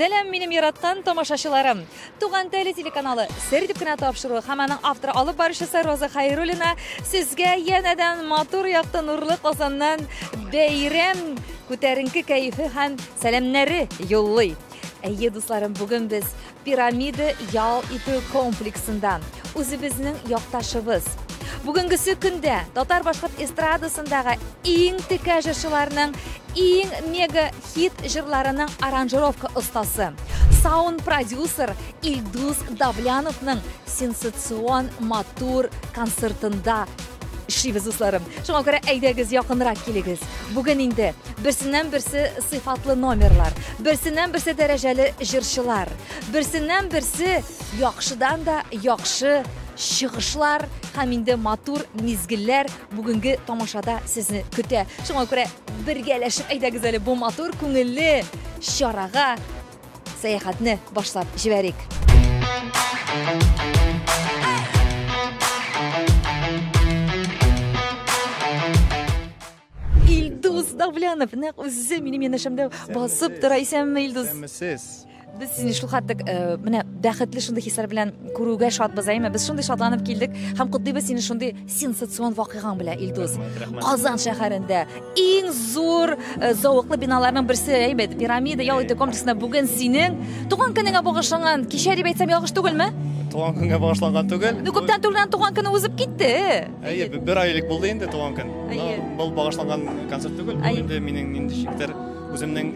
Selam benim yaratkan tomoshachilarim. Tugan Tele teлеканалы Sir deb kina topshiruvi hammaning avtori olib borishisi Roza Xayrulina sizga yanadan motor yoqda nurli qozondan bayram ko'tarinki kayfi ham salamlari yo'llay. Ey dostlarım, bugün biz piramida yal iti kompleksindan o'zimizning yoqtashimiz. Bugünkü kunda Tatar boshqat estradasındagi eng tikajishlarning eng mega hit jırlarının aranjirovka ustasi, sound producer Ilduz Davlanovning sensatsion motor konsertida ishlaymiz dostlarım. Şuna göre aydagiz yaqinroq keligiz. Bugün indi birsinden birisi sifatlı nomerlar, birsinden birisi derajeli jırchilar, birsinden birisi yaxshidan da yaxshi шығышлар, haminde motor mezgillar bugungi tomoshada sizni kuta. Shunga ko'ra birgalashib aydagizali bu motor ko'ngilli shoraga sayohatni boshlab jibarik. Ilduz Davlanov, o'zi mening yanashimda bosib turaysanmi Ilduz? Biz sizni shu hadda mana baxtli shunday hislar bilan ko'ruvga shod bizaymi? Biz shunday shodlanib keldik. Ham xuddi biz seni shunday sensatsion voqeang bilan Ilduz. Qozon shaharida eng zo'r zo'riqli binolarning birisi, aytib, piramida yo'l kompleksida bugun sening tug'an kuniga bag'ishlangan kecha deb aytsam yolg'iz tug'ilmi? Tug'an kunga bag'ishlangan tug'il. Ko'pdan turgan tug'an kuni o'zib ketdi. Bir oylik bo'ldi endi tug'an kun. Bu bag'ishlangan konsert tug'il. Endi mening endi shiktar o'zimning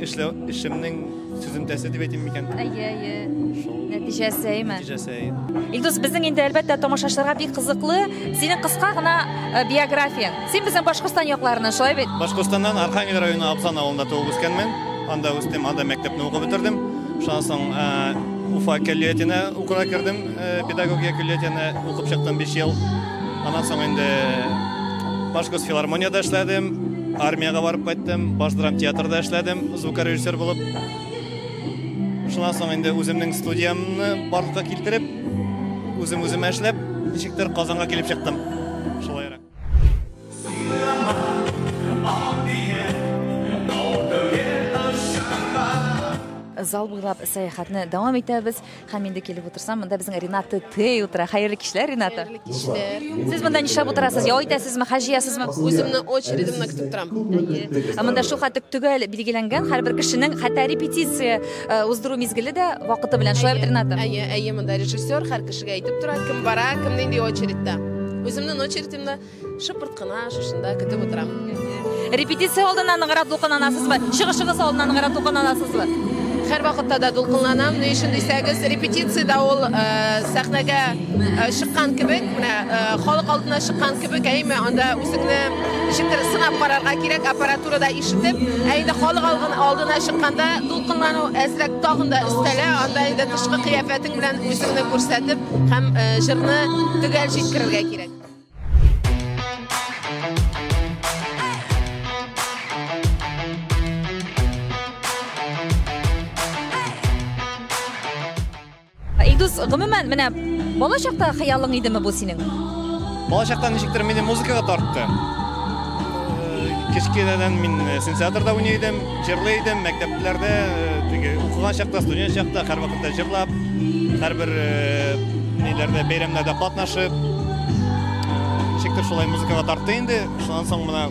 ishimning tuzumtasi deb aytaymi ekan. Natijasi. Ilduz, bizning endi albatta tomoshachilarga bir qiziqli sening qisqagina biografiyang. Sen bizning Boshqirdiston yoqlaridan shular bet. Boshqirdistondan Arxangel rayoni Abzan avulida tug'ilib o'sganman. Anda o'sdim, anda maktabni o'qib bitirdim. Shundan so'ng Ufa kulliyatini o'qib kirdim. Pedagogiya kulliyatini o'qib chiqdim 5 yil. Ondan so'ng endi Boshqirdiston filharmoniyada ishladim. Armiyaga barib qaytdim, Bosh dram teatrda ishladim, звук rejissyor bo'lib. Shundan so'ng endi o'zimning studiyamni barliqqa keltirib, o'zim ishlab, nechikdir Qozonga kelib chiqdim. Shulayroq. Zal bo'ylab sayohatni davom etamiz. Ham endi kelib o'tirsam, bunda bizning Renata Tey o'tira. Xayrli kishlar, Renata. Siz bundan ishlab o'tirasiz, yo aytasizmi, hajiyasizmi? O'zimni очередimni kutib turaman. Ammo shu xatda tugal belgilangan har bir kishining xato repetitsiya o'zdiruv mezgilida vaqti bilan shular Renata. Ayye, menda rejissyor har kishiga aytib turadi, kim bora, kimning de очередda. O'zimning очередimda shipirtqina shunda kutib o'tiraman. Repetitsiya oldidan qarab to'qinanasizmi? Shig'ish oldidan qarab to'qinanasizmi? Har vaqtda da to'lqinlanam. Ne uchun desangiz, repetitsiyada ol sahnaga chiqqan kibik, mana xalq oldida chiqqan kibik, aymi unda o'zingni shikir sinab qararga kerak, apparaturada ishitib, endi xalq oldida chiqqanda to'lqinlanu asrak tog'inda istala, unda endi tashqi qiyofating bilan o'zingni ko'rsatib, ham jirni tugal yetkirishga kerak. Ilduz, umuman mana bolashaqda xayoling edimi bu sening? Bolashaqdan nechikdir meni muzikaga tortdi. Kechgadan men sensatorda o'ynaydim, jirlaydim, maktablarda, o'qigan chaqda, student chaqda har vaqtda jirlab, har bir nelarda, bayramlarda qatnashib, nechikdir shulay muzikaga tortdi endi. Shundan so'ng mana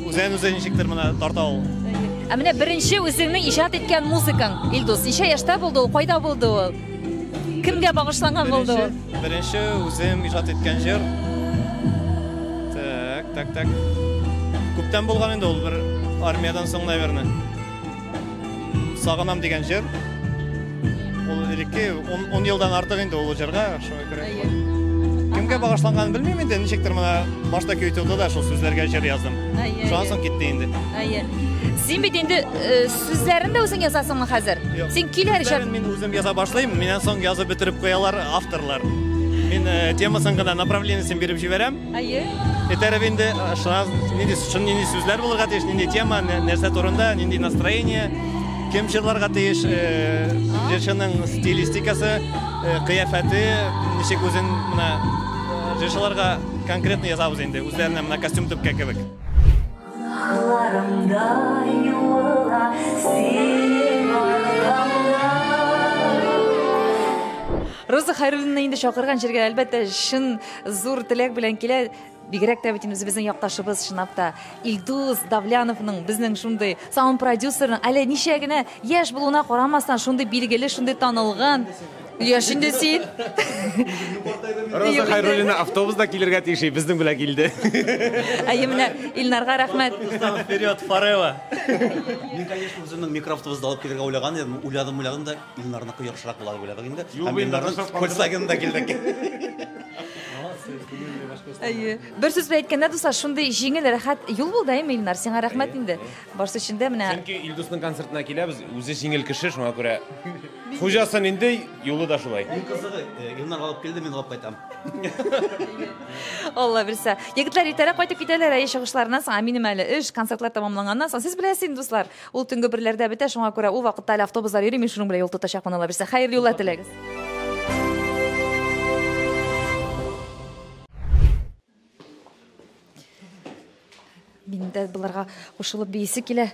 o'zing nechikdir mana torta ol. Mana birinchi o'zingning ijod etgan muzikang Ilduz, necha yoshda bo'ldi u? Qayda bo'ldi u? Kimga bag'ishlangan bo'ldi u? Birinchi o'zim ijod etgan jir. Tak. Ko'pdan bo'lgan endi u bir armiyadan so'ng naverni. Sog'inam degan jir. U ilki 10 yildan ortiq endi u jirga, shunga ko'ra. Kimga bag'ishlanganini bilmayman endi, nechikdir mana boshda ko'ytuvdi da shu so'zlarga jir yozdim. Shundan so'ng ketdi endi. Sen bet endi so'zlarini o'zing yozasanmi hozir? Sen kelar ishab men o'zim yoza boshlayman, mendan so'ng yozib bitirib qo'yalar avtorlar. Men temasini направлениесini berib jibaram. Etarib endi shunday so'zlar bo'lgan, nindi tema, narsa to'g'risida, nindi настроение, kim shirlarga tegish, jirchining stilistikasi, qiyofati, nechik o'zin mana jirchilarga konkretni yozamiz endi. O'zlarining mana kostyum topgan kibik. Ağlarımda yuvala, sen var kalma. Роза Хайруллина инде чакырган җиргә әлбәттә шын зур теләк белән килә. Бигрәк тә бит инде безнең якташыбыз чынлап та Илдус Давляновның безнең шундый саунд продюсерның әле ничә генә яшь булуына карамастан шундый билгеле, шундый танылган. Яшь инде син. Роза Хайруллина автобуста килергә тиеш, безнең белән килде. Әйе, менә Илнарга рәхмәт. Вперед, forever. Мин, конечно, үземнең микроавтобусты алып килергә уйлаган идем. Уйладым да, Илнарныкы яхшырак була дип уйладык инде. Һәм Илнарның Volkswagenда килдек. Әйе. Бер сүз белән әйткәндә, дуслар, шундый җиңел, рәхәт юл булды, әйме Илнар? Сиңа рәхмәт инде. Барсы өчен дә менә. Чөнки Илдусның концертына киләбез, үзе җиңел кеше, шуңа күрә хуҗасын инде юлы да шулай. Мин кызыгы, Илнар алып килде, мин алып кайтам. Алла белсә. Егетләр иртәрәк кайтып китәләр, әйе чыгышларыннан соң, минем әле эш, концертлар тәмамланганнан соң, сез беләсез, дуслар, ул төнге берләрдә бетә, шуңа күрә ул вакытта әле автобуслар йөри, мин шуның белән юл тотачакмын, Алла белсә. Хәерле юллар теләгез. Миндә буларга кушылып бейсе килә.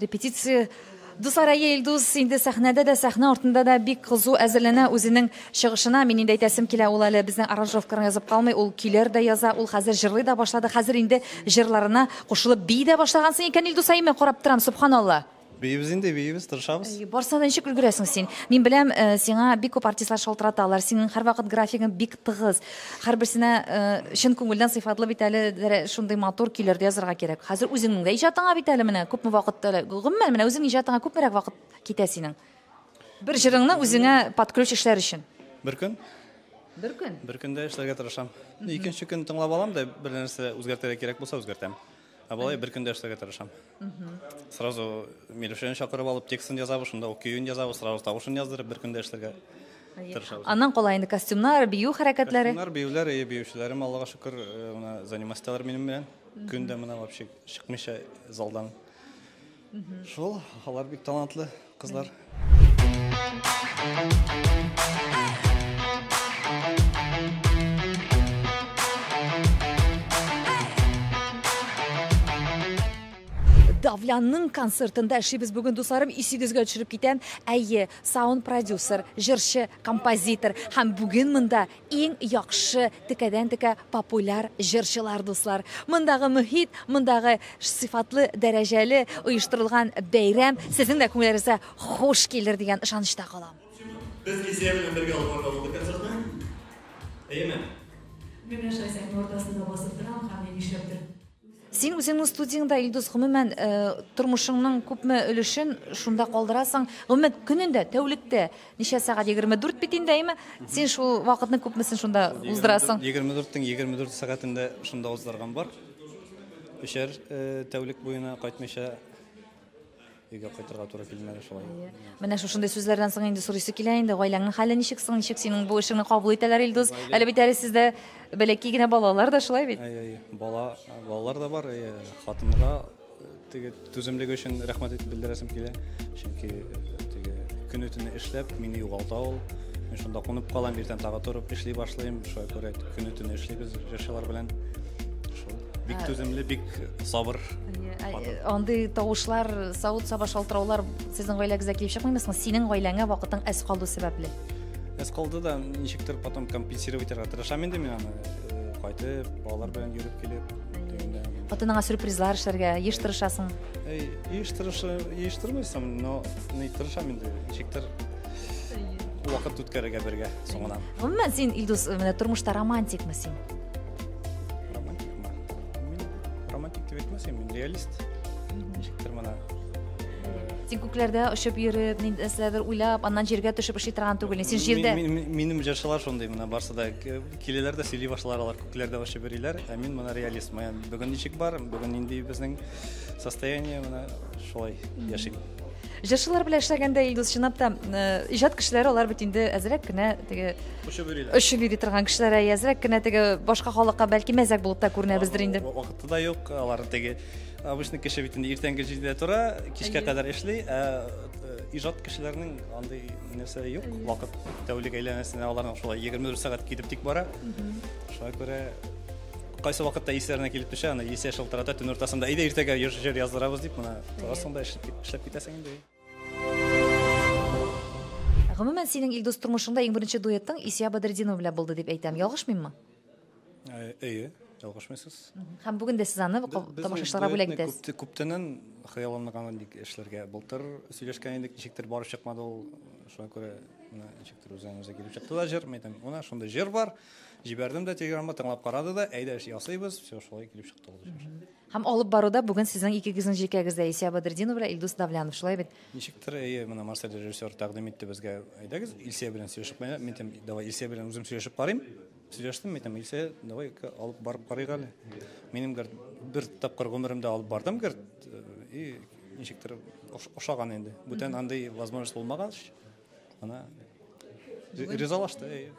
Репетиция Дуслар, Илдус инде сәхнәдә дә, сәхнә артында да бик кызу әзерләнә үзенең чыгышына. Мин инде әйтәсем килә, ул әле безнең аранжировканы язып калмый, ул көйләр дә яза, ул хәзер җырлый да башлады. Хәзер инде җырларына кушылып бии дә башлагансың икән, Илдус, әйме карап торам, субханалла. Бейбез инде, бейбез, тырышабыз. Барса да ничек өлгерәсең син? Мин беләм, сиңа бик күп артистлар шалтыраталар. Синең һәрвакыт графигың бик тыгыз. Һәрберсенә чын күңелдән сыйфатлы бит әле шундый матур көйләрдә язарга кирәк. Хәзер үзеңнең дә иҗатыңа бит әле менә күпме вакыт гомумән менә үзеңнең иҗатыңа күпмерәк вакыт китә синең. Бер җырыңны үзеңә под ключ эшләр өчен. Бер көн Бер көн дә эшләргә тырышам. Икенче көн тыңлап алам да, бер нәрсә үзгәртергә кирәк булса үзгәртәм. Абалай бер көн дә эшләргә тырышам. Сразу Милешәне чакырып алып текстын язабыз, шунда ул көйен язабыз, сразу тавышын яздырып бер көн дә эшләргә тырышабыз. Аннан кала инде костюмнар, бию хәрәкәтләре. Костюмнар, биюләр, биючеләрем, Аллага шөкер, менә занимасталар минем белән. Көн дә менә вообще чыкмыйча залдан. Шул, алар бик талантлы кызлар. Давлянның концертында эшлибез бүген, дусларым, исегезгә төшереп китәм. Әйе, саунд продюсер, җырчы, композитор һәм бүген монда иң яхшы текәдән-текә популяр җырчылар, дуслар. Мондагы мөхит, мондагы сыйфатлы, дәрәҗәле оештырылган бәйрәм сезнең дә күңелегезгә хош килер дигән ышанычта калам. Без Лизия белән бергә алып барабыз концертны. Әйеме? Мен шәхсән ортасында басып торам һәм нишләптер. Син үзеңнең студияңда, Илдус, гомумән тормышыңның күпме өлешен шунда калдырасың? Гомумән көнендә, тәүлектә ничә сәгать? 24 бит инде, әйме? Син шул вакытны күпмесен шунда уздырасың? 24-тің 24 сәгатендә шунда уздырган бар. Өчәр тәүлек буена кайтмыйча өйгә кайтырга туры килмәде шулай. Менә шушындай сүзләрдән соң инде сорыйсы килә инде, гаиләңнең хәле ничек соң, ничек синең бу эшеңне кабул итәләр, Илдус? Әле бит әле сездә бәләкәй генә балалар да шулай бит. Балалар да бар, хатынга теге түземлеге өчен рәхмәт итеп белдерәсем килә. Чөнки теге көн-төнне эшләп, мине югалта ул. Мин шунда кунып калам, иртән тагы торып эшли башлыйм. Шуңа күрә көн-төнне эшлибез җырчылар белән. Бик түземле, бик сабыр. Андый тавышлар, савыт-саба шалтыраулар сезнең гаиләгезгә килеп чыкмыймы? Синең гаиләңә вакытың әз калду сәбәпле. Әз калды да, ничектер потом компенсировать итәргә тырышам инде мин аны. Кайтып, балалар белән йөреп килеп, дигәндә. Хатыныңа сюрпризлар эшләргә еш тырышасың. Еш-тырышмыйсам, но ни тырышам инде. Ничектер вакыт үткәрергә бергә соңыннан. Гомумән син, Илдус, менә тормышта романтикмы син? Романтик дип әйтмәсәм, мин реалист. Ничектер менә Син күкләрдә очып йөреп, нәрсәләр уйлап, аннан җиргә төшеп эшли торган түгел. Син җирдә. Минем җырчылар шундый менә барсы да киләләр дә сөйли башлар, алар күкләрдә очып йөриләр. Ә мин менә реалист. Бүген ничек бар? Бүген инде безнең состояние менә шулай яшим. Җырчылар белән эшләгәндә, Илдус, чынлап та иҗат кешеләре, алар бит инде әзрәк кенә теге очып йөри торган кешеләр, әзрәк кенә теге башка халыкка бәлки мәзәк булып та күренәбездер инде. Вакыты да юк, алар теге обычный кеше бит инде иртәнге 7-дә тора, кичкә кадәр эшли, иҗат кешеләрнең андый нәрсә юк. Вакыт тәүлек әйләнәсенә аларның шулай 24 сәгать китеп тик бара. Шуңа күрә кайсы вакытта исләренә килеп төшә, аны исә шылтырата, төн уртасында әйдә иртәгә җыр яздырабыз дип, менә торасың да эшләп китәсең инде. Гомумән синең Илдус тормышыңда иң беренче дуэтың Исия Бадретдинова белән булды дип әйтәм. Ялгышмыйммы? Әйе, ялгышмыйсыз. Һәм бүген дә сез аны тамашачыларга бүләк итәсез. Күптәннән хыялымны гамәл эшләргә былтыр сөйләшкән идек, ничектер барып чыкмады ул. Шуңа күрә менә ничектер үзебезгә килеп чыкты да җыр, мәйтәм. Уна шунда җыр бар. Җибәрдем дә Телеграмда тыңлап карады да, әйдә ясыйбыз, все шулай килеп чыкты ул җыр. Һәм алып баруда бүген сезнең икегезнең җилкәгездә Исия Бадретдинова белән Илдус Давлянов, шулай бит? Ничектер әйе, менә Марсель режиссер тәкъдим итте безгә. Әйдәгез, Илсия белән сөйләшеп, мәйтәм, давай Илсия белән үзем сөйләшеп карыйм. Сөйләштем, мәйтәм, Илсия, давай алып барып карыйк әле. Минем бер тапкыр гомеремдә алып бардым, и ничектер ошаган инде. Бүтән андай возможность булмаган. Ана ризалашты, әйе.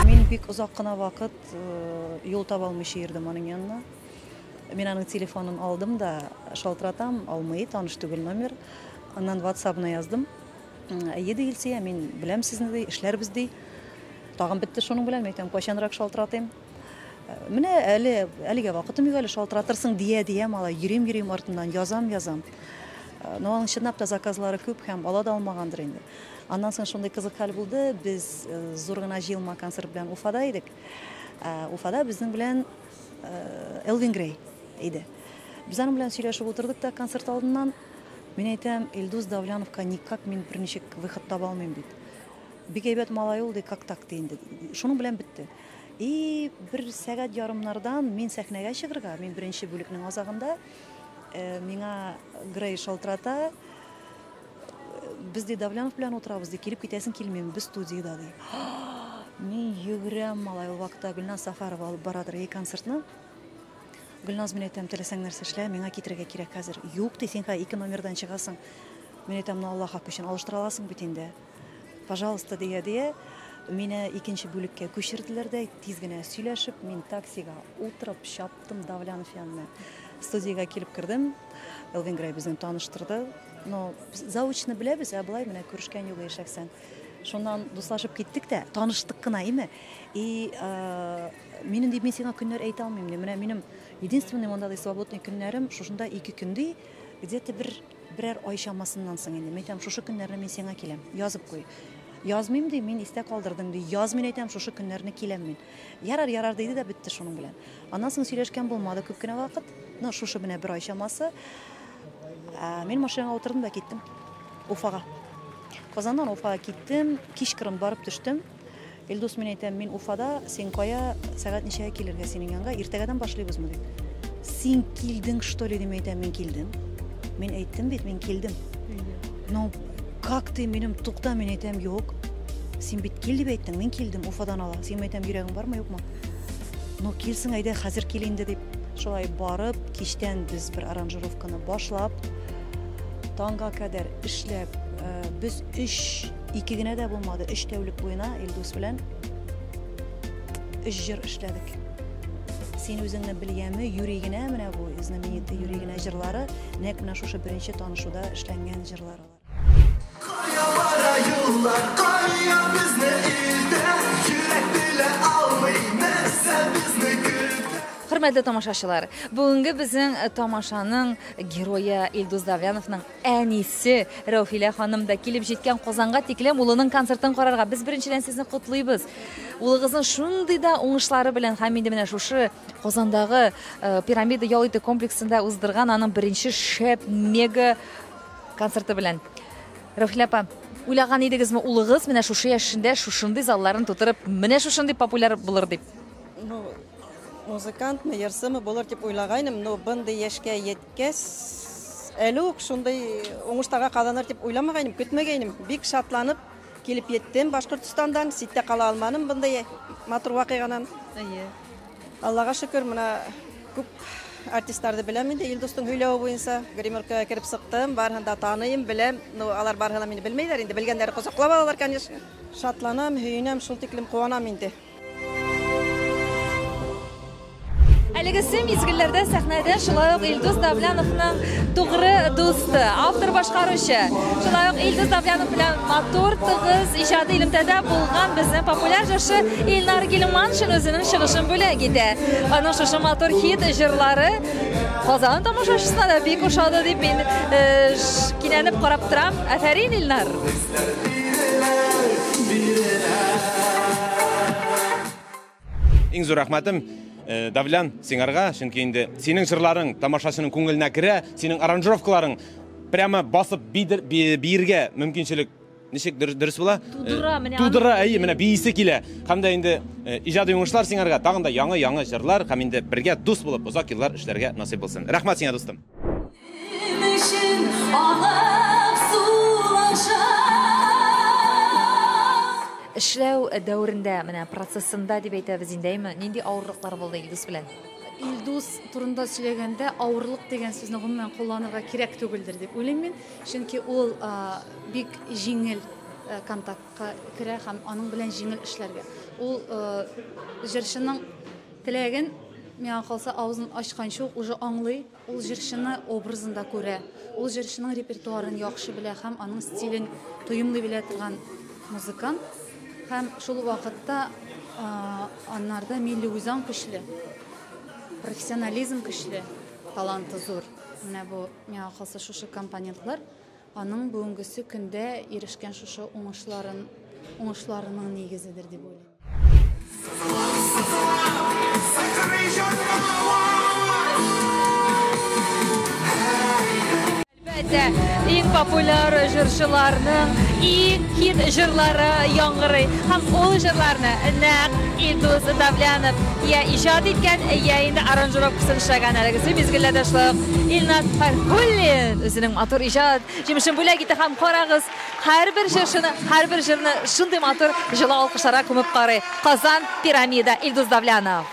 Мен бик озак кына вакыт юл таба алмыйча йөрдем аның янына. Мен аның телефонын алдым да шалтыратам, алмый, таныш түгел номер. Аннан WhatsApp-на яздым. Әйе ди Илсия, мен беләм сезне ди, эшләрбез ди. Тагын бетте шуның белән, әйтәм, кайчанрак шалтыратыйм. Менә әлегә вакытым юк әле шалтыратырсың дия мала, йөрим артыннан язам. Но аның чынлап та заказлары күп һәм ала да алмагандыр инде. Аннан соң шундый кызык хәл булды, без зур гына җыелма концерт белән Уфада идек. Уфада безнең белән Элвин Грей иде. Без аның белән сөйләшеп утырдык та концерт алдыннан. Мен әйтәм, Илдус Давляновка никак мин берничек выход таба алмыйм бит. Бик әйбәт малай ул ди, как так инде. Шуның белән бетте. И бер сәгать ярымнардан мин сәхнәгә чыгырга, мин беренче бүлекнең азагында миңа Грей шалтырата. Без ди Давлянов белән утырабыз ди, килеп китәсең килмим, без студиядә ди. Мин йөгерәм малай ул вакытта Гөлназ Сафарова алып барадыр концертны. Гөлназ, мен әйтәм, теләсәң нәрсә эшлә, миңа китәргә кирәк хәзер. Юк ди, син 2 номердан чыгасың. Мен әйтәм, Аллаһ өчен алыштыра аласың бит инде. Пожалуйста, дия. Мине икенче бүлеккә күчерделәр дә, тиз генә сөйләшеп, мин таксига утырып чаптым Давлянов янына. Студиягә килеп кердем. Элвин Грей безне таныштырды. Но заочно беләбез, булай менә күрешкән юк шәхсән. Шуннан дуслашып киттек тә, таныштык кына, име? И минем ди, мен сиңа көннәр әйтә алмыйм ди. Менә минем единственный мондагы свободный көннәрем шушында 2 көнди, где-то берәр ай чамасыннан соң инде. Мен әйтәм, шушы көннәрне мен сиңа киләм. Язып куй. Язмыйм ди, мин истә калдырдым ди. Яз, мен әйтәм, шушы көннәрне киләм мин. Ярар диде дә бетте шуның белән. Аннан соң сөйләшкән булмады күп кенә вакыт. Но шушы менә бер ай чамасы. Мен машинага утырдым да киттем Уфага. Казаннан Уфага киттем, кичкырын барып төштем. Илдус, мен әйтәм, мин Уфада, син кая, сәгать ничәгә килергә синең янга? Иртәгәдән башлыйбызмы ди. Син килдең, что ли, дим әйтәм, мин килдем. Мен әйттем бит, мин килдем. Но как ты, минем тукта, мен әйтәм, юк. Син бит кил дип әйттең, мин килдем Уфадан ала. Син әйтәм, йөрәгең бармы, юкмы? Но килсең, әйдә, хәзер кил инде дип. Шулай барып, кичтән без бер аранжировканы башлап, таңга кадәр эшләп, без 2 генә дә булмады, 3 тәүлек буена Илдус белән 3 җыр эшләдек. Син үзеңне белгәнме, йөригенә менә бу знаменитый йөригенә җырлары, нәкъ менә шушы беренче танышуда эшләнгән җырлар. Кая бара юллар, кая безне илдә, йөрәк белә алмый, нәрсә безне көтә. Хөрмәтле тамашачылар, бүгенге безнең тамашаның герое Илдус Давляновның әнисе Рәүфилә ханым да килеп җиткән Казанга тиклем улының концертын карарга. Без беренчедән сезне котлыйбыз. Улыгызның шундый да уңышлары белән һәм инде менә шушы Казандагы пирамида ял итү комплексында уздырган аның беренче шәп мега концерты белән. Рәүфилә апа, уйлаган идегезме улыгыз менә шушы яшендә шушындый залларын тутырып, менә шушындый популяр булыр дип? Музыкантмы, ярсымы булыр дип уйлагайным, но бындай яшькә yetkәс, әле үк шундай уңыштарга казаныр дип уйламагайным, көтмәгәйнем. Бик шатланып килеп йеттем Башкортстандан, ситтә кала алманым бындай матур вакыйганан. Аллага шөкер, менә күп артистларны беләм инде, Илдустың һөйләве буенча гримеркага кирип сыктым, барыһын да таныйм, беләм. Но алар барыһын мине белмәйләр инде, белгәннәре козаклап алалар, конечно. Шатланам, һөйнәм, шул тиклем куанам инде. Әлегесе мизгилләрдә сәхнәдә шулай ук Илдус Давляновның тугры дусты, автор башкаручы. Шулай ук Илдус Давлянов белән матур тыгыз иҗади элемтәдә булган безнең популяр җырчы Илнар Гилманшин үзенең чыгышын бүләк итә. Аның шушы матур хит җырлары Казан тамашачысына да бик ошады дип мин кинәнеп карап торам. Афәрин Илнар. Иң зур рәхмәтем Давлян сиңарга, чөнки инде синең җырларың тамашачының күңеленә керә, синең аранжировкаларың прямо басып биергә мөмкинчелек ничек дөрес була? Тудыра, менә биисе килә. Һәм дә инде иҗади уңышлар сиңарга, тагын да яңа җырлар һәм инде бергә дус булып озак еллар эшләргә насыйп булсын. Рәхмәт сиңа, дустым. Эшләү дәврендә, менә процессында дип әйтәбез индеме, нинди авырлыклар булды Илдус белән? Илдус турында сөйләгәндә авырлык дигән сүзне гомумән кулланырга кирәк түгелдер дип уйлыйм мин. Чөнки ул бик җиңел контактка керә һәм аның белән җиңел эшләргә. Ул җырчының теләген миңа калса авызын ачканчы уже аңлый, ул җырчыны образында күрә. Ул җырчының репертуарын яхшы белә һәм аның стилен тоемлый белә торган музыкант. Һәм шул вакытта аннарда милли үзаң көчле, профессионализм көчле, таланты зур. Менә бу миңа калса шушы компонентлар аның бүгенгесе көндә ирешкән шушы уңышларының нигезедер дип уйлыйм. Иң популяр җырчыларның иң хит җырлары яңгырый. Һәм ул җырларны нәкъ Илдус Давлянов я иҗат иткән, я инде аранжировкасын эшләгән. Әлегесе мизгелләрдә шулай Илнар Фархуллин үзенең матур иҗат җимешен бүләк итә һәм карагыз, һәрбер җырны шундый матур җылы алкышларга күмеп карый. Казан пирамида Илдус Давлянов.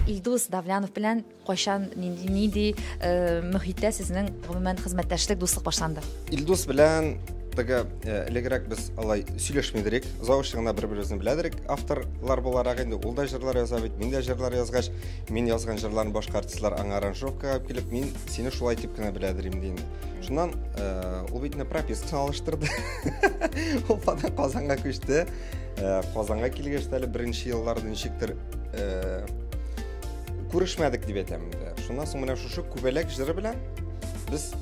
Илдус Давлянов белән кайчан нинди мөхиттә сезнең гомумән хезмәттәшлек, дуслык башланды? Илдус белән элегрәк без алай сөйләшмидек, завышлыгына бер-беребезне беләдек. Авторлар буларак инде ул да җырлар яза бит, мин дә җырлар язгач, мин язган җырларны башка артистлар аңа аранжировкага килеп, мин сине шулай дип кенә беләдерим диде. Шуннан ул битне прописканы алыштырды. Ул фадан Казанга күчте. Казанга килгәч әле беренче елларда ничектер күрешмәдек дип әйтәм инде. Шуннан соң менә шушы күбәләк җыры белән без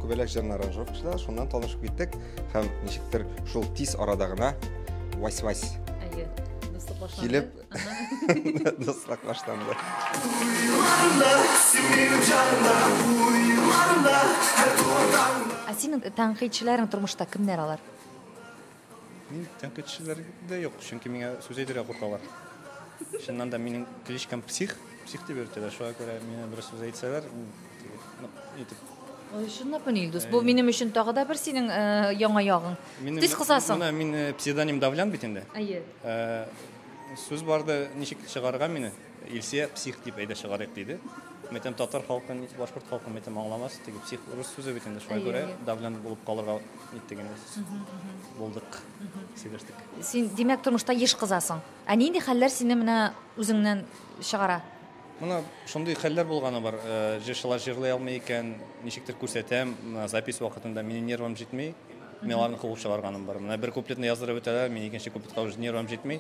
күбәләк җырны аранжировкачылар, шуннан танышып киттек һәм ничектер шул тиз арада гына вась-вась. Дуслык башланды. Килеп дуслык башланды. Синең тәнкыйтьчеләрең тормышта кемнәр алар? Мин тәнкыйтьчеләр дә юк, чөнки миңа сүз әйтергә куркалар. Шуннан да минең кличкам псих дип йөртәләр. Шуңа күрә мине бер сүз әйтсәләр, итеп. Ой, шуннан Илдус, бу минем өчен тагы да бер синең яңа ягың. Тиз кысасың. Мин псевдоним Давлян бит инде. Сүз барды, ничек чыгарга мине? Илсия псих дип әйдә чыгарык диде. Мәйтәм татар халкын, башкорт халкын мәйтәм аңламас, теге псих рус сүзе бит инде. Шуңа күрә Давлян булып калырга иттегән булдык. Сөйләштек. Син димәк тормышта еш кызасың. Нинди хәлләр сине менә үзеңнән чыгара? Моны шундый хәлләр булганы бар. Җырчылар җырлый алмый икән, ничектер күрсәтәм, запись вакытында минем нервым җитми, мин аларны куып чыгарганым бар. Менә бер куплетны яздырып үтәләр, мин икенче куплетка уже нервым җитми.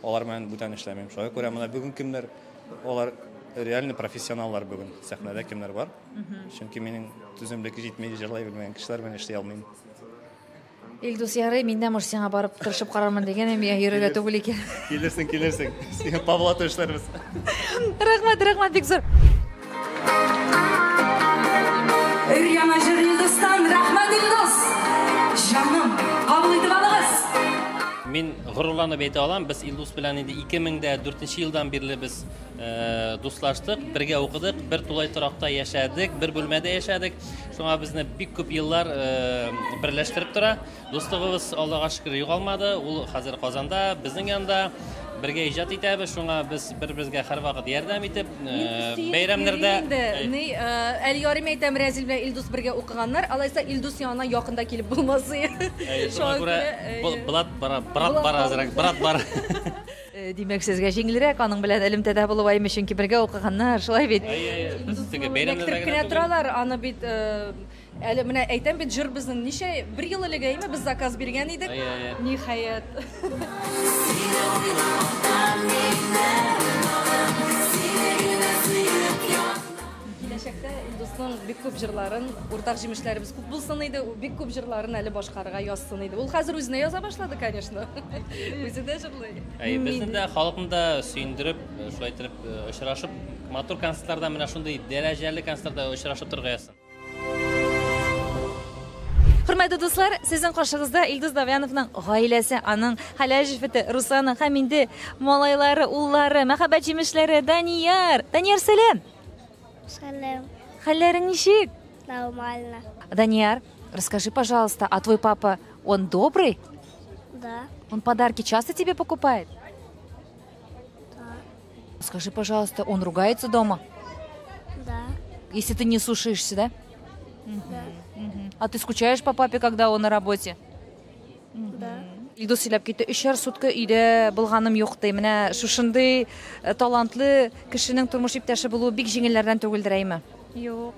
Алар белән бүтән эшләмим. Шуңа күрә менә бүген кемнәр, алар реально профессионаллар бүген сәхнәдә кемнәр бар. Чөнки минем түземлеккә җитми, җырлый белмәгән кешеләр белән эшли алмыйм. Илдус ярый, мин дә мыш сиңа барып тырышып карармын дигән, миңа йөрергә түгел икән. Килерсең. Сиңа Павлата эшләрбез. Рәхмәт, бик зур. Яңа җыр Илдустан, рәхмәт Илдус. Җаным, кабул итеп алыгыз. Мин горурланып әйтә алам, без Илдус белән инде 2004 елдан бирле без дуслаштык, бергә укыдык, бер тулай торакта яшәдек, бер бүлмәдә яшәдек. Шуңа безне бик күп еллар берләштереп тора. Дуслыгыбыз Аллага шөкер югалмады. Ул хәзер Казанда, безнең янда бергә иҗат итәбез. Шуңа без бер-беребезгә һәр вакыт ярдәм итеп, бәйрәмнәрдә Әле ярым әйтәм, Рәзил белән Илдус бергә укыганнар, алайса Илдус янына якында килеп булмасы. Шуңа күрә брат бар. Димәк, сезгә җиңелрәк, аның белән элемтәдә булып аймы, чөнки бергә укыганнар, шулай бит. Мәктәп кенә торалар, аны бит әле менә әйтәм бит, җыр безнең ничә бер ел элегәйме без заказ биргән идек. Ниһаять. Киләчәктә Илдусның бик күп җырларын, уртак җимешләребез күп булсын иде, бик күп җырларын әле башкарырга язсын иде. Ул хәзер үзенә яза башлады, конечно. Үзе дә җырлый. Безне дә халыкны сөендереп, шулай итеп очрашып, матур концертларда менә шундый дәрәҗәле концертларда очрашып торырга язсын. Хөрмәтле дуслар, сезнең каршыгызда Илдус Давляновның гаиләсе, аның Халяҗеве, Русана һәм инде малайлары, уллары, мәхәббәт җимешләре Данияр. Данияр, сәлам. Салам. Хәлләрең ничек? Нормально. Данияр, расскажи, пожалуйста, а твой папа, он добрый? Да. Он подарки часто тебе покупает? Да. Скажи, пожалуйста, он ругается дома? Да. Если ты не слушаешься, да? Да. А ты скучаешь по папе, когда он на работе? Да. Илдус сөйләп китте, 3 сутка өйдә булганым юк ди. Менә шушындый талантлы кешенең тормыш иптәше булуы бик җиңелләрдән түгелдер әйме? Юк.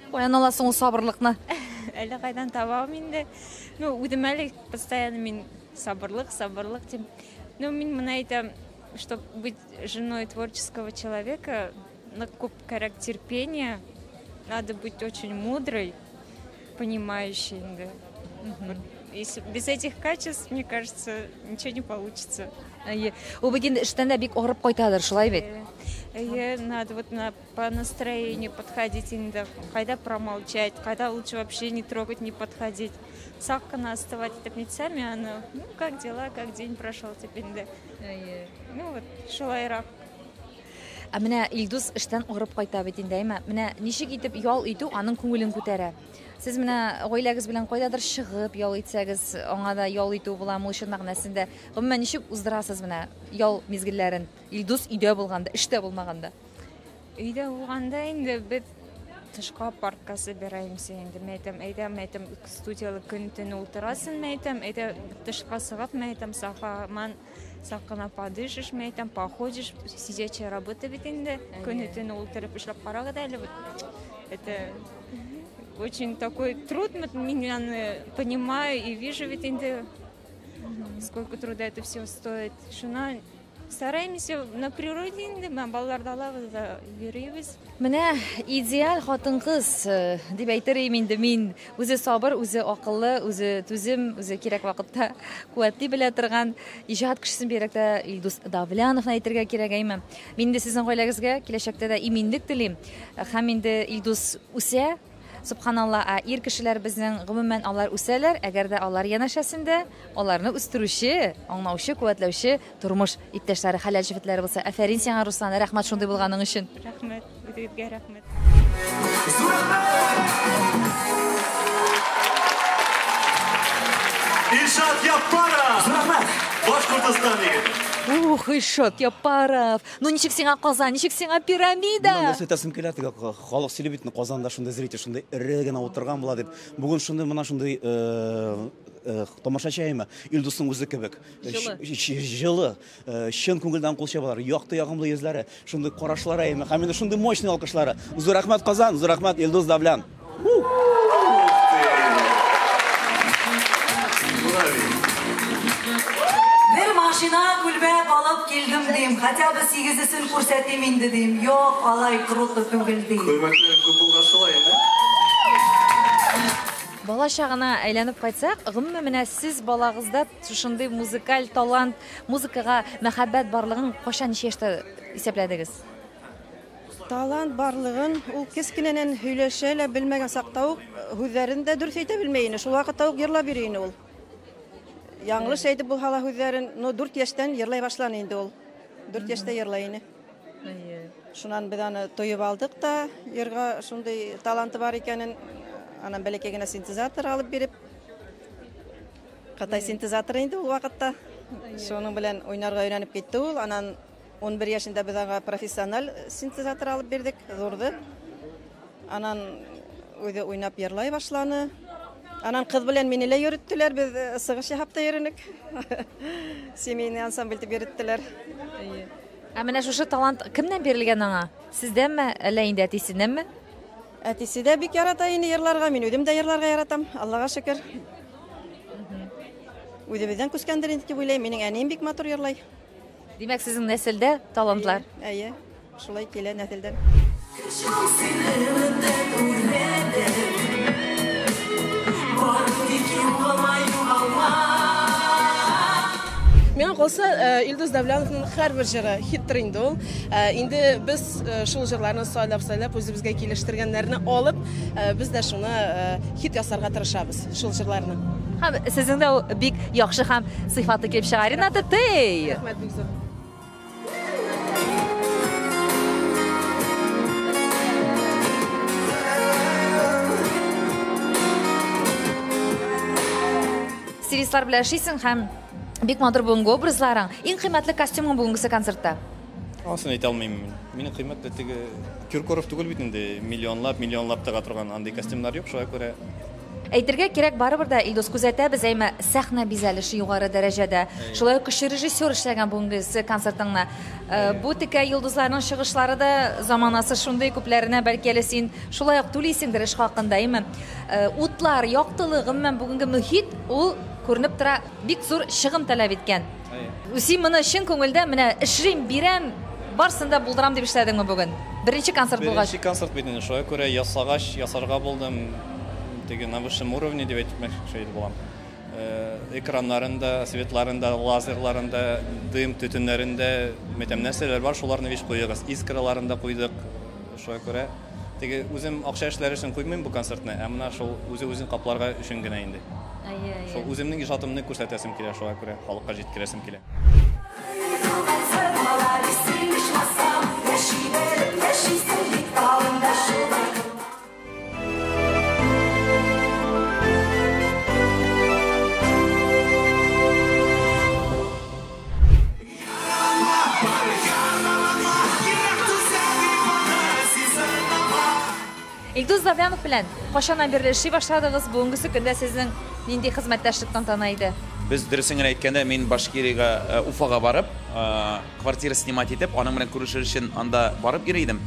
Каян аласың ул сабырлыкны? Әле кайдан табам инде. Ну, үдем әле постоянно мин сабырлык тим. Ну, мин моны әйтәм, чтобы быть женой творческого человека, күп кирәк терпение, надо быть очень мудрой, понимающей инде. Если без этих качеств, мне кажется, ничего не получится. Ул бит инде эштән дә бик агырып кайтадыр, шулай бит. Надо вот по настроению подходить, инде кайда промолчать, кайда лучше вообще не трогать, не подходить. Саккана оставать тепницами, она, ну, как дела, как день прошел теперь, да. Ну вот, шулайрак. А менә Илдус эштән агырып кайта бит инде, әйме? Менә ничек итеп ял итү аның күңелен күтәрә. Сез менә гаиләгез белән кайдадыр чыгып ял итсәгез, аңа да ял итү буламы шул мәгънәсендә. Гомумән ничек уздырасыз менә ял мизгелләрен? Илдус өйдә булганда, эштә булмаганда. Өйдә булганда инде бит тышка паркка собираемся инде. Мәйтәм, студиялы көн-төн ултырасың, мәйтәм, тышка сыгып, мәйтәм, сакына подышишь, мәйтәм, походишь, сидячая работа бит инде. Көн-төн ултырып эшләп карагыз әле. Это очень такой труд, я понимаю и вижу ведь инде, сколько труда это все стоит. Шуна стараемся на природе инде, балаларда алабыз, йөрибез. Менә идеал хатын-кыз дип әйтер идем инде мин. Үзе сабыр, үзе акыллы, үзе түзем, үзе кирәк вакытта куәтле белә торган иҗат кешесен бирәктә Илдус Давляновны әйтергә кирәк әйме. Мин дә сезнең гаиләгезгә киләчәктә дә иминлек телим. Һәм инде Илдус үсә. Subhanallah, ир кешеләр безнең гомумән алар үсәләр, әгәр дә алар янәшәсендә аларны үстерүче, аңлаучы, куәтләүче тормыш иптәшләре, хәләҗевләре булса, афәрин сиңа Руслана, рәхмәт шундый булганың өчен. Рәхмәт, үзегезгә рәхмәт. Илшат Яппаров! Рәхмәт! Башкортстан егете. Ух, Илшат Яппаров! Ну ничек сиңа Казан, ничек сиңа пирамида? Нәрсә тәсем килә, халык сөйләп бит, Казанда шундай зритель, шундай эре генә утырган була дип. Бүген шундай мона шундай тамашачы әйме, Илдусның үзе кебек. Җылы, чын күңелдән кул чабалар, якты ягымлы йөзләре, шундай карашлары әйме, һәм инде шундай мощный алкышлары. Зур рәхмәт Казан, зур рәхмәт Илдус Давлян. Bir машина күлбәп алып килдем дим. Хотя бы 8-сен күрсәтим инде дим. Юк, алай круто түгел ди. Күрмәкләрем күп булган шулай инде. Бала чагына әйләнеп кайтсак, гомумән менә сез балагызда шушындый музыкаль талант, музыкага мәхәббәт барлыгын кашан ничә яшьтә исәпләдегез? Талант барлыгын ул кескененән һөйләшә лә белмәгән сакта ук һүзләрендә дөрес әйтә белмәй ине. Шул вакытта ук йырлап йөри ине ул. Яңлыш әйтеп булса ла һүзләрен, 4 яшьтән йырлай башланы инде ул. 4 яшьтә йырлай ине. Шуннан без аны тоеп алдык та, йырга шундый таланты бар икәнен, анан бәләкәй генә синтезатор алып биреп, Кытай синтезаторы инде ул вакытта. Шуның белән уйнарга өйрәнеп китте ул. Анан 11 яшендә без аңа профессиональ синтезатор алып бирдек, зурды. Анан үзе уйнап йырлай башланы. Anan kız bilen meni ile yürüttüler, biz sığış yapta yürünük. Semeyni ansambl dip yürüttüler. Менә шушы талант кемнән бирелгән аңа? Сездәнме, әллә инде әтисеннәнме? Әтисе дә бик ярата инде йырларга, мин үзем дә йырларга яратам. Аллага шөкер. Үзебездән күскәндер инде дип уйлыйм. Минең әнием бик матур йырлай. Димәк, сезнең нәселдә талантлар. Әйе, шулай килә нәселдән. Мен қалса Илдус Давляновның һәр бер җыры хиттер инде ул. Инде без шул җырларны сайлап үзебезгә килештергәннәрне алып, без дә шуны хит ясарга тырышабыз, шул җырларны. Һәм сезнең дә бик яхшы һәм сыйфатлы килеп чыга. Рената Тей. Рәхмәт бик зур. Стилистлар белән эшлисең һәм бик матур бүгенге образларың. Иң кыйммәтле костюмың бүгенгесе концертта. Асын әйтә алмыйм. Минең кыйммәтле теге Киркоров түгел бит инде. Миллионлап тага торган андый костюмнар юк, шуңа күрә. Әйтергә кирәк, барыбер да Илдус күзәтәбез, әйме сәхнә бизәлеше югары дәрәҗәдә. Шулай ук режиссер эшләгән бүгенгесе концертыңны. Бу тикә йолдызларның чыгышлары да заманасы шундый күпләренә бәлки әле син шулай ук түлисеңдер эш хакында, әйме. Утлар, яктылыгы, мен бүгенге мөхит ул күренеп тора, бик зур чыгым таләп иткән. Син моны чын күңелдә менә эшлим, бирәм, барсында булдырам дип эшләдеңме бүген? Беренче концерт булгач. Беренче концерт бит инде, шуңа күрә ясарга булдым. Теге на высшем уровне дип әйтмәкче булам. Экраннарында, светларында, лазерларында, дым төтеннәрендә мәтәм нәрсәләр бар, шуларны виш куйдыгыз. Искраларында куйдык. Шуңа күрә теге үзем акча эшләре өчен куймыйм бу концертны, ә менә шул үзен капларга өчен генә инде. Шул үземнең ижадымны күрсәтәсем килә, шуңа күрә халыкка җиткерәсем килә. Илдус Давлянов белән кашаннан бирле эшли башладыгыз? Бүгенгесе көндә сезнең нинди хезмәттәшлек тантана иде? Без дөресен генә әйткәндә, мин Башкириягә, Уфага барып, квартира снимать итеп, аның белән күрешер өчен анда барып йөри идем.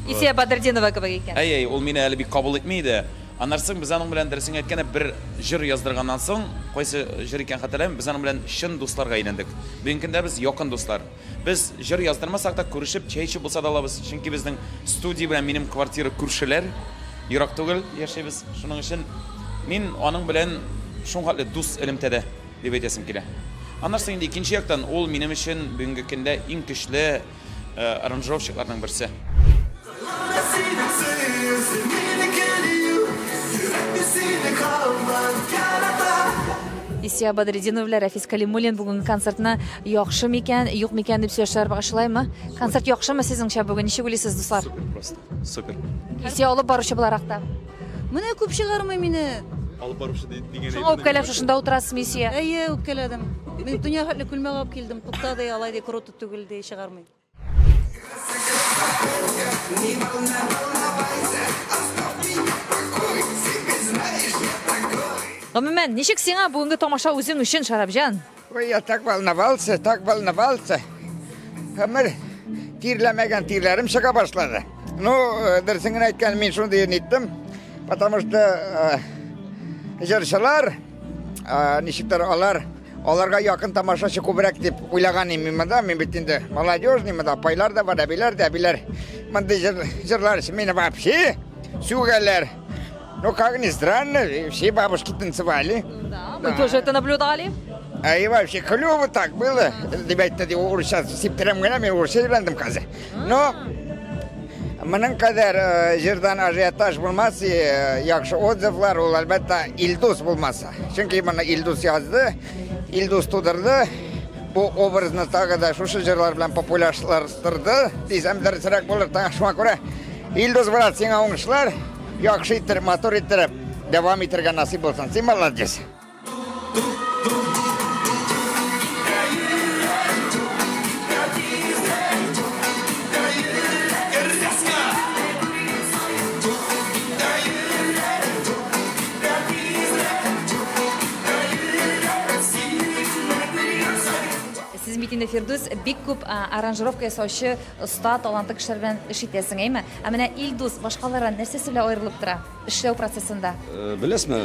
Исия Бадрдинова кебек икән. Әй, ул мине әле бик кабул итми иде. Аннан соң без аның белән дөресен әйткәндә бер җыр яздырганнан соң, кайсы җыр икән хәтерләмим, без аның белән чын дусларга әйләндек. Бүгенге көндә без якын дуслар. Без җыр яздырмасак та күрешеп, чәй эчеп булса да алабыз. Чөнки безнең студия белән минем квартира күршеләр, ерак түгел яшәйбез. Шуның өчен мин аның белән шуңгатлы дус элемтәдә дип әйтәсем килә. Аннан соң инде икенче яктан ул минем өчен бүгенге көндә иң көчле аранжировщикларның берсе. Исия Бадрдинова белән Рафис Калимуллин бүгенге концертны яхшы микән, юк микән дип сөйләшәләр багышлаймы? Концерт яхшымы сезнеңчә бүген? Ничек уйлыйсыз, дуслар? Супер просто. Супер. Исия алып баручы буларакта. Менә күп чыгармый мине. Алып баручы дигән. Шуңа үпкәләп шушында утырасызмы, Исия? Әйе, үпкәләдем. Мин дөнья хәтле күлмәк алып килдем. Тукта да алай ди круто түгел ди чыгармый. Гомумән, ничек сиңа бүгенге тамаша үзең өчен, Шарапҗан? Ой, я так волновался. Хамыр тирләмәгән тирләрем чыга башлады. Ну, дөресен әйткән, мин шундый ниттем, потому что җырчылар, ничектер аларга якын тамашачы күбрәк дип уйлаган идем монда. Мин бит инде молодежный, монда пайлар да бар, әбиләр. Монда җырлар мине вообще сүгәләр. Ну, как ни странно, все бабушки танцевали. Да, мы тоже это наблюдали. А и вообще клево так было. Ребята, сейчас септерем генами урсейлендем казе. Но моның кадәр җырдан ажиотаж булмаса, яхшы отзывлар ул әлбәттә Илдус булмаса. Чөнки моны Илдус язды, Илдус тудырды. Бу образны тагы да шушы җырлар белән популярлаштырды. Дисәм дөресрәк булыр, шуңа күрә Илдус брат, сиңа уңышлар. Яхшы иттереп, матур иттереп, дәвам итәргә насыйп булсын. Син молодец. Фирдус бик күп аранжировка ясаучы оста, талантлы кешеләр белән эш итәсең, әйме? Ә менә Илдус башкалардан нәрсәсе белән аерылып тора эшләү процессында? Беләсезме,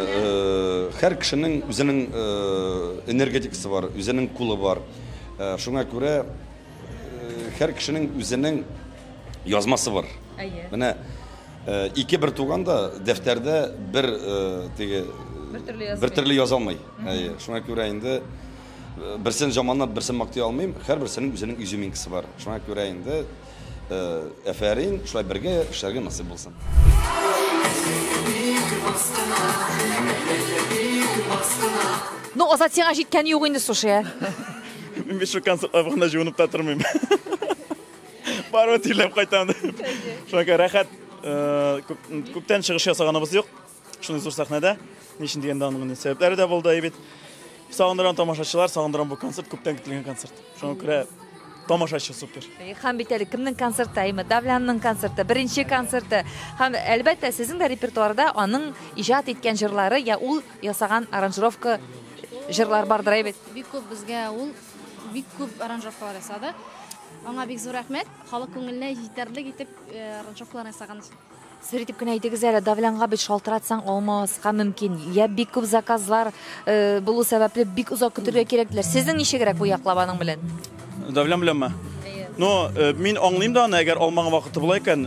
һәр кешенең үзенең энергетикасы бар, үзенең кулы бар. Шуңа күрә һәр кешенең үзенең язмасы бар. Менә ике бер туганда дәфтәрдә бер төрле яза алмый. Шуңа күрә инде берсен жаманлап, берсен мактый алмыйм. Һәрберсенең үзенең изюминкасы бар. Шуңа күрә инде әфәрин, шулай бергә эшләргә насыйп булсын. Ну, Азат, сиңа җиткән юк инде сушы. Мин бит шу концертка барганда җуынып та тормыйм. Барып тилеп кайтам. Шуңа күрә рәхәт, күптән чыгыш ясаганыбыз юк. Шуны зур сахнада. Нишин дигәндә аның сәбәпләре дә булды, бит. Сагындырган тамашачылар, сагындырган бу концерт күптән көтелгән концерт. Шуңа күрә тамашачы супер. Һәм бит әле кемнең концерты, әйме? Давлянның концерты, беренче концерты. Һәм әлбәттә сезнең дә репертуарда аның иҗат иткән җырлары, я ул ясаган аранжировка җырлар бардыр, бит. Бик күп безгә ул бик күп аранжировкалар ясады. Аңа бик зур рәхмәт. Халык күңеленә җитәрлек итеп аранжировкалар ясаган. Сер итеп кенә әйтегез әле, Давлянга бит шалтыратсаң алмаска мөмкин. Я бик күп заказлар булу сәбәпле бик озак көтәргә кирәкләр. Сезнең ничегрәк бу яклабаның белән? Давлян беләнме? Ну, мин аңлыйм да, әгәр алмаган вакыты була икән,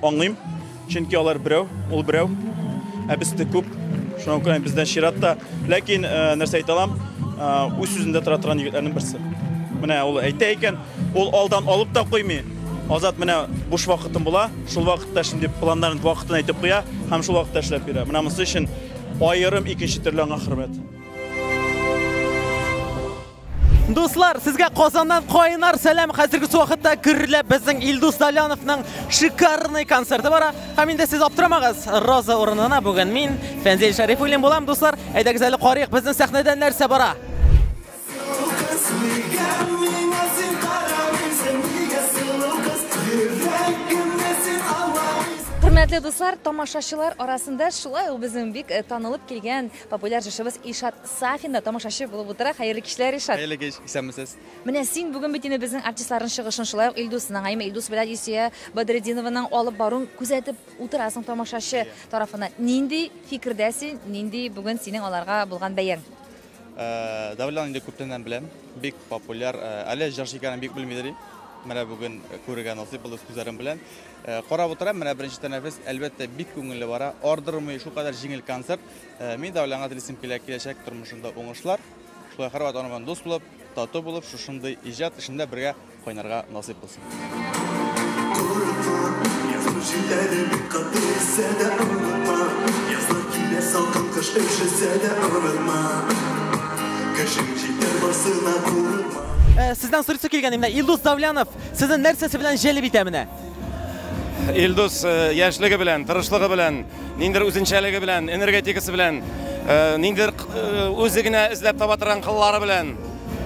аңлыйм. Чөнки алар берәү, ул берәү. Ә бездә күп. Шуңа күрә бездән чиратта. Ләкин нәрсә әйтә алам? Үз сүзендә тора торган егетләрнең берсе. Менә ул әйтә икән, ул алдан алып та куймый. Азат менә буш вакытым була, шул вакытта шундый планнарын вакытын әйтеп куя, һәм шул вакытта эшләп бирә. Менә монысы өчен аерым икенче төрле аңа хөрмәт. Дуслар, сезгә Казаннан кайнар сәлам. Хәзерге вакытта күрелә безнең Илдус Давляновның шикарный концерты бара. Һәм инде сез аптырамагыз, Роза урынына бүген мин Фәнзил Шәрифуллин булам, дуслар. Әйдәгез әле карыйк безнең сәхнәдә нәрсә бара. Хөрмәтле дуслар, тамашачылар арасында шулай ул безнең бик танылып килгән популяр җырчыбыз Ишат Сафин да тамашачы булып утыра. Хәерле кичләр, Ишат. Хәерле кич, исәнмесез? Менә син бүген бит инде безнең артистларның чыгышын шулай ук Илдусның, әйме Илдус белән Исия Бадретдинованың алып баруын күзәтеп утырасың тамашачы тарафына. Нинди фикердәсең, нинди бүген синең аларга булган бәяң? Давлян инде күптәннән беләм. Бик популяр, әле җырчы икәнен бик белмидер. Менә бүген күрергә насыйп булды күзләрем белән. Карап утырам, менә беренче тәнәфес әлбәттә бик күңелле бара. Ардырмый шул кадәр җиңел концерт. Мин Давлянга телисем киләчәк тормышында уңышлар. Шулай һәрвакыт аның дус булып, тату булып, шушындый иҗат эшендә бергә кайнарга насыйп булсын. Sizdən sorusu килгән менә Илдус Давлянов, сезнең нәрсәсе белән җәлеп итә менә? Илдус яшьлеге белән, тырышлыгы белән, ниндер үзенчәлеге белән, энергетикасы белән, ниндер үзе генә эзләп таба торган кыллары белән,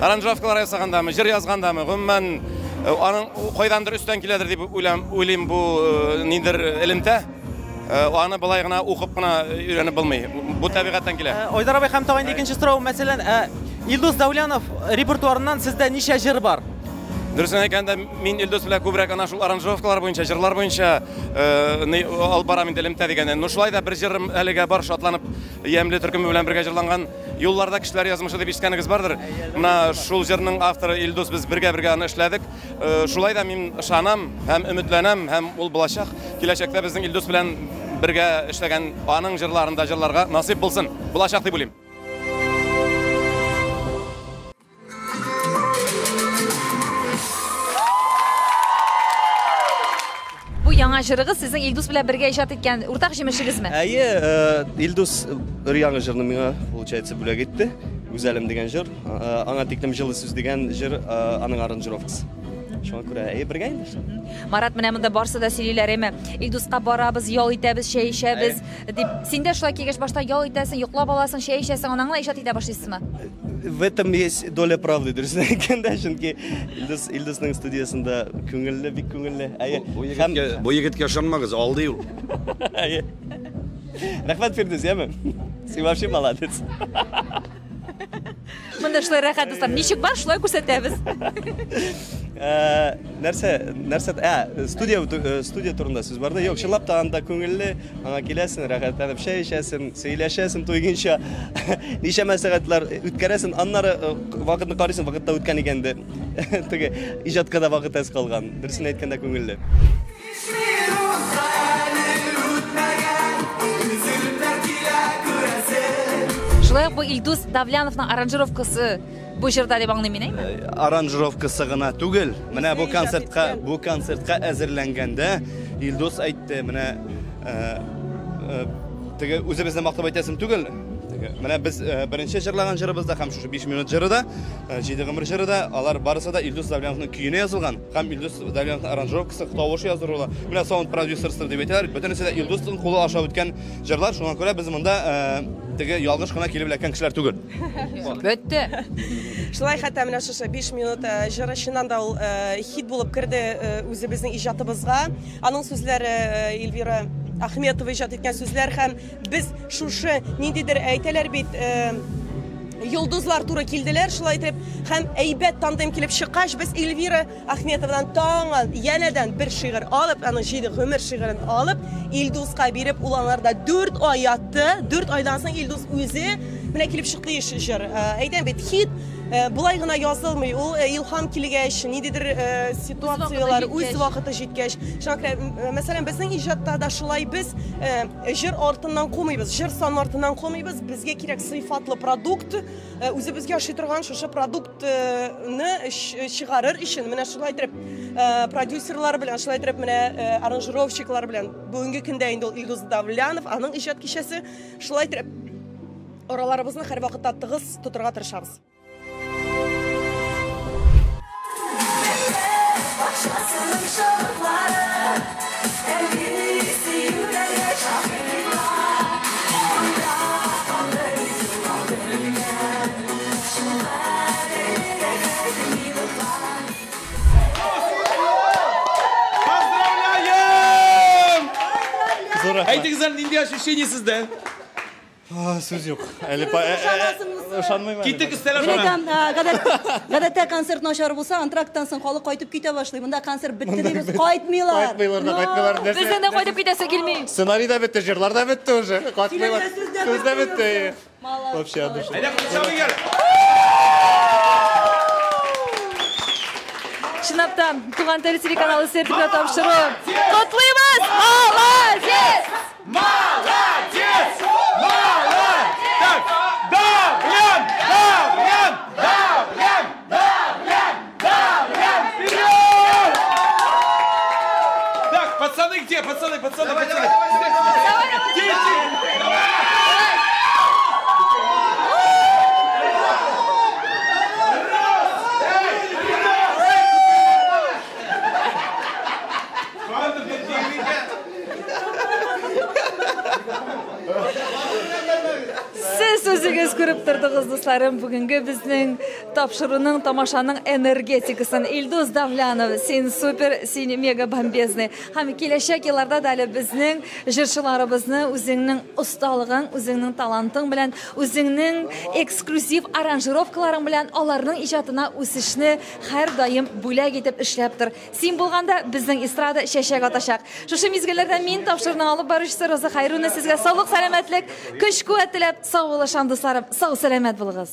аранжировкалар ясагандамы, җыр язгандамы, гомумән аның кайдандыр өстән киләдер дип уйлыйм бу ниндер элемтә. Аны былай гына укып кына өйрәнеп булмый. Бу табигатьтән килә. Айдар абый һәм тагын икенче сорау, мәсәлән, Илдус Давлянов репертуарыннан сездә ничә җыр бар? Дөресен әйткәндә, мин Илдус белән күбрәк ана шул аранжировкалар буенча, җырлар буенча алып барам инде элемтә дигәндән. Ну шулай да бер җырым әлегә бар, шатланып, ямьле төркеме белән бергә җырланган юлларда кешеләр язмышы дип ишеткәнегез бардыр. Менә шул җырның авторы Илдус, без бергә аны эшләдек. Шулай да мин ышанам һәм өметләнәм, һәм ул булачак. Киләчәктә безнең Илдус белән бергә эшләгән аның җырларында җырларга насыйп булсын. Булачак дип уйлыйм. Яңа җырыгыз сезнең Илдус белән бергә иҗат иткән уртак җимешегезме? Әйе, Илдус яңа җырны миңа получается бүләк итте. Үзәлем дигән җыр, аңа тиклем җылы сүз дигән җыр аның аранжировкасы. Шуңа күрә бергә инде. Марат менә монда барсы да сөйлиләр, әйме Илдуска барабыз, ял итәбез, чәй ишәбез дип. Син дә шулай килгәч башта ял итәсең, йоклап аласың, чәй ишәсең, аннан гына иҗат итә башлыйсызмы? В этом есть доля правды, дөресен әйткәндә, чөнки Илдусның студиясында күңелле, бик күңелле. Бу егеткә ышанмагыз, алды ул. Рәхмәт Фирдус, яме. Син вообще молодец. Монда шулай рәхәт дуслар. Ничек бар, шулай күрсәтәбез. Студия турында сүз барда. Юк, чынлап та анда күңелле, аңа киләсең, рәхәтләнеп шәй эчәсең, сөйләшәсең туйгынча. Ничә мәсәгатьләр үткәрәсең, аннары вакытны карыйсың, вакытта үткән икән ди. Теге иҗатка да вакыт әз калган. Дөресен әйткәндә күңелле. Шулай бу Илдус Давляновның аранжировкасы бу җырда дип аңлыйм мин, Аранжировкасы гына түгел. Менә бу концертка әзерләнгәндә Илдус әйтте, менә теге үзебезне мактап әйтәсем түгел. Менә без беренче җырлаган җырыбызда һәм шушы 5 минут җырыда, 7 гомер җырыда алар барысы да Илдус Давляновның көенә язылган. Һәм Илдус Давляновның аранжировкасы, тавышы язылуы. Менә саунд продюсерсы дип әйтәләр. Бөтенесе дә Илдусның кулы аша үткән җырлар. Шуңа күрә без монда теге ялгыш кына килеп эләккән кешеләр түгел. Бетте. Шулай хәтта менә шушы 5 минут җыры чыннан да ул хит булып керде үзебезнең иҗатыбызга. Аның сүзләре Эльвира Ахметова иҗат иткән сүзләр һәм біз шушы ниндидер әйтәләр бит йолдызлар туры килделәр, шулай итеп һәм әйбәт тандем килеп чыккач, без Эльвира Ахметовадан таңын янәдән бер шигырь алып, аның 7 гомер шигырен алып, Илдуска биреп, уланарда 4 ай ятты. 4 айдан соң Илдус үзе менә килеп чыкты җыр. Әйтәм бит, хит булай гына язылмый, ул илһам килгәч, ниндидер ситуациялар үз вакыты җиткәч, мәсәлән, безнең иҗатта да шулай без җыр артыннан кумыйбыз, җыр сан артыннан кумыйбыз, безгә кирәк сыйфатлы продукт, үзебезгә ашый торган шушы продуктны чыгарыр өчен, менә шулай итеп продюсерлар белән, шулай итеп менә аранжировщиклар белән бүгенге көндә инде Илдус Давлянов, аның иҗат кичәсе, шулай итеп араларыбызны һәр вакытта тыгыз тутырга тырышабыз. Әйтегездер, нинди ощущение сездә? Сүз юк. Әле ышанмыйм. Киттек өстәл Гадәттә концерт начар булса, антракттан соң халык кайтып китә башлый. Монда концерт бетте дибез, кайтмыйлар. Бездән дә кайтып китәсе килми. Сценарий да бетте, җырлар да бетте уже. Кайтмыйлар. Сүз дә бетте. Вообще душа. Чынлап Туган тел телеканалы сертификат тапшыру. Котлыйбыз! Молодец! Молодец! Молодец! Давлян! Давлян! Давлян! Давлян! Давлян! Вперед! Так, пацаны где? Пацаны! Давай! Сез өзегез күреп тордыгыз дусларым, бүгенге безнең тапшыруның, тамашаның энергетикасын Илдус Давлянов, син супер, син мега бомбезный. Һәм киләчәк елларда да әле безнең җырчыларыбызны үзеңнең осталыгың, үзеңнең талантың белән, үзеңнең эксклюзив аранжировкаларың белән аларның иҗатына үсешне һәр даим бүләк итеп эшләп тор. Син булганда безнең эстрада чәчәк атачак. Шушы мизгелләрдә мин тапшыруның алып баручысы Роза Хайруна сезгә саулык, сәламәтлек, көч-куәт теләп, сау булышам дусларым, сау сәламәт булыгыз.